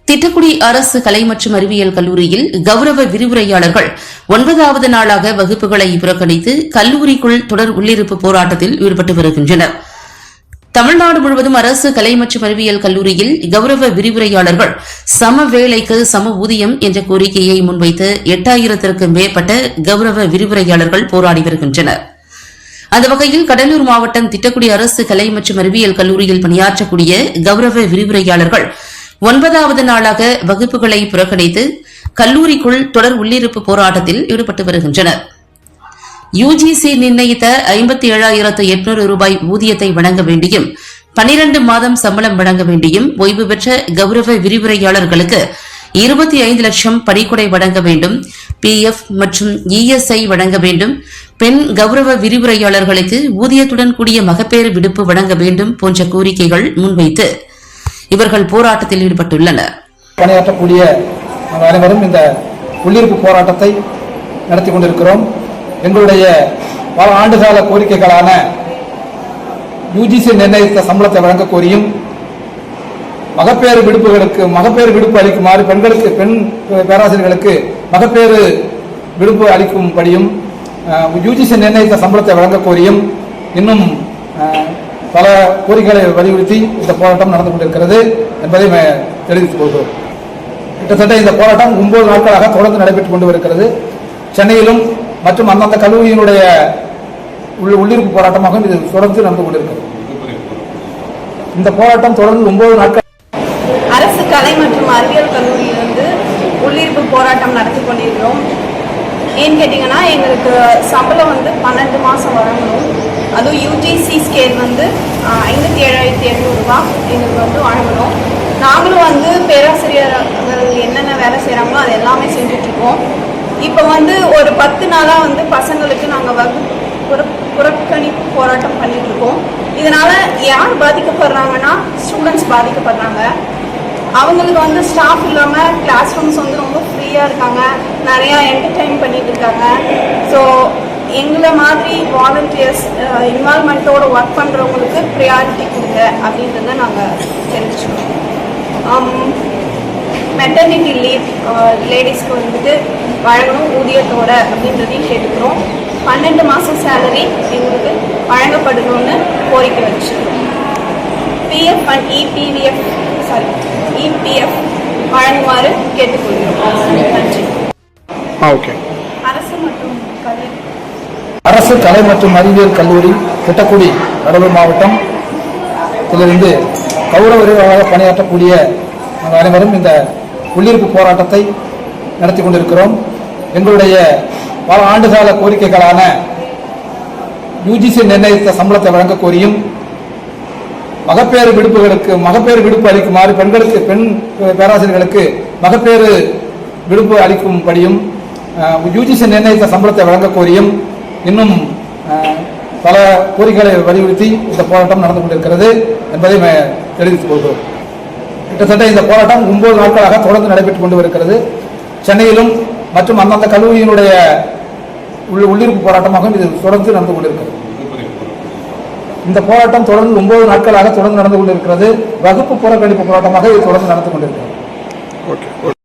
திட்டக்குடி அரசு கலை மற்றும் அறிவியல் கல்லூரியில் கௌரவ விரிவுரையாளர்கள் 9வது நாளாக வகுப்புகளை புறக்கணித்து கல்லூரிக்குள் தொடர் உள்ளிருப்பு போராட்டத்தில் ஈடுபட்டு வருகின்றனர். தமிழ்நாடு முழுவதும் அரசு கலை மற்றும் அறிவியல் கல்லூரியில் கௌரவ விரிவுரையாளர்கள் சம வேலைக்கு சம ஊதியம் என்ற கோரிக்கையை முன்வைத்து 8000க்கும் மேற்பட்ட கௌரவ விரிவுரையாளர்கள் போராடி வருகின்றனர். அந்த வகையில் கடலூர் மாவட்டம் திட்டக்குடி அரசு கலை மற்றும் அறிவியல் கல்லூரியில் பணியாற்றக்கூடிய கௌரவ விரிவுரையாளர்கள் 9வது நாளாக வகுப்புகளை புறக்கணித்து கல்லூரிக்குள் தொடர் உள்ளிருப்பு போராட்டத்தில் ஈடுபட்டு வருகின்றனர். யுஜிசி நிர்ணயித்த 57,800 ரூபாய் ஊதியத்தை வழங்க வேண்டியும் 12 மாதம் சம்பளம் வழங்க வேண்டியும் ஓய்வு பெற்ற கௌரவ விரிவுரையாளர்களுக்கு 25 லட்சம் பணிக்கொடை வழங்க வேண்டும், பிஎஃப் மற்றும் இஎஸ்ஐ வழங்க வேண்டும், பெண் கௌரவ விரிவுரையாளர்களுக்கு ஊதியத்துடன் கூடிய மகப்பேறு விடுப்பு வழங்க வேண்டும் போன்ற கோரிக்கைகள் முன்வைத்து இவர்கள் போராட்டத்தில் ஈடுபட்டுள்ளனர். பணியாற்றக்கூடிய அனைவரும் இந்த உள்ளிருப்பு போராட்டத்தை நடத்தி கொண்டிருக்கிறோம். எங்களுடைய பல ஆண்டுகால கோரிக்கைகளான யுஜிசி நிர்ணயித்த சம்பளத்தை வழங்க கோரியும், மகப்பேறு விடுப்பு அளிக்குமாறு பெண் பேராசிரியர்களுக்கு மகப்பேறு விடுப்பு அளிக்கும்படியும் யுஜிசி நிர்ணயித்த சம்பளத்தை வழங்க கோரியும் இன்னும் பல கோரிக்கைகளை வலியுறுத்தி இந்த போராட்டம் நடந்து கொண்டிருக்கிறது என்பதை தெரிவித்துக் கொள்கிறோம். கிட்டத்தட்ட இந்த போராட்டம் 9 நாட்களாக தொடர்ந்து நடைபெற்றுக் கொண்டு வருகிறது. சென்னையிலும் மற்றும் அந்தந்த கல்லூரியினுடைய உள்ளிருப்பு போராட்டமாக இது தொடர்ந்து நடந்து கொண்டிருக்கிறது. இந்த போராட்டம் தொடர்ந்து 9 நாட்கள் அரசு கலை மற்றும் அறிவியல் கல்லூரியிலிருந்து உள்ளிருப்பு போராட்டம் நடத்தி கொண்டிருக்கிறோம். ஏன்னு கேட்டிங்கன்னா, எங்களுக்கு சம்பளம் 12 மாதம் வழங்கணும். அதுவும் யூஜிசி ஸ்கேல் 57,800 ரூபா எங்களுக்கு வழங்கணும். நாங்களும் பேராசிரியர்கள் என்னென்ன வேலை செய்கிறாங்களோ அது எல்லாமே செஞ்சுட்ருக்கோம். இப்போ ஒரு 10 நாளாக பசங்களுக்கு நாங்கள் புறக்கணிப்பு போராட்டம் பண்ணிகிட்ருக்கோம். இதனால் யார் பாதிக்கப்படுறாங்கன்னா, ஸ்டூடெண்ட்ஸ் பாதிக்கப்படுறாங்க. அவங்களுக்கு ஸ்டாஃப் இல்லாமல் கிளாஸ் ரூம்ஸ் ரொம்ப ஃப்ரீயாக இருக்காங்க, நிறையா என்டர்டெயின் பண்ணிட்டு இருக்காங்க. ஸோ எங்களை மாதிரி வாலண்டியர்ஸ் இன்வால்மெண்ட்டோடு ஒர்க் பண்ணுறவங்களுக்கு ப்ரியாரிட்டி கொடுங்க அப்படின்றத நாங்கள் தெரிஞ்சுக்கணும். மெட்டர்னிட்டி லீவ் லேடிஸ்க்கு வழங்கணும் ஊதியத்தோட அப்படின்றதையும் கேட்டுக்கிறோம். 12 மாதம் சேலரி எங்களுக்கு வழங்கப்படணும்னு கோரிக்கை வச்சுருக்கோம். பிஎஃப் அண்ட் இபிஎஃப் வழங்குமாறு கேட்டுக்கொள்கிறோம். நன்றி. அரசு கலை மற்றும் அறிவியல் கல்லூரி திட்டக்குடி கடலூர் மாவட்டம் இதிலிருந்து கௌரவ விரிவுரையாக பணியாற்றக்கூடிய அனைவரும் இந்த உள்ளிருப்பு போராட்டத்தை நடத்தி கொண்டிருக்கிறோம். எங்களுடைய பல ஆண்டுகால கோரிக்கைகளான யுஜிசி நிர்ணயித்த சம்பளத்தை வழங்க கோரியும், மகப்பேறு விடுப்பு அளிக்குமாறு பெண் பேராசிரியர்களுக்கு மகப்பேறு விடுப்பு அளிக்கும்படியும் யுஜிசி நிர்ணயித்த சம்பளத்தை வழங்க கோரியும் இன்னும் பல கோரிக்கைகளை வலியுறுத்தி இந்த போராட்டம் நடந்து கொண்டிருக்கிறது என்பதை தெரிவித்துக் கொள்கிறோம். கிட்டத்தட்ட இந்த போராட்டம் 9 நாட்களாக தொடர்ந்து நடைபெற்றுக் கொண்டு வருகிறது. சென்னையிலும் மற்றும் அந்தந்த கல்லூரியினுடைய உள்ளிருப்பு போராட்டமாக இது தொடர்ந்து நடந்து கொண்டிருக்கிறது. இந்த போராட்டம் தொடர்ந்து 9 நாட்களாக தொடர்ந்து நடந்து கொண்டிருக்கிறது. வகுப்பு புறக்கணிப்பு போராட்டமாக இது தொடர்ந்து நடந்து கொண்டிருக்கிறது.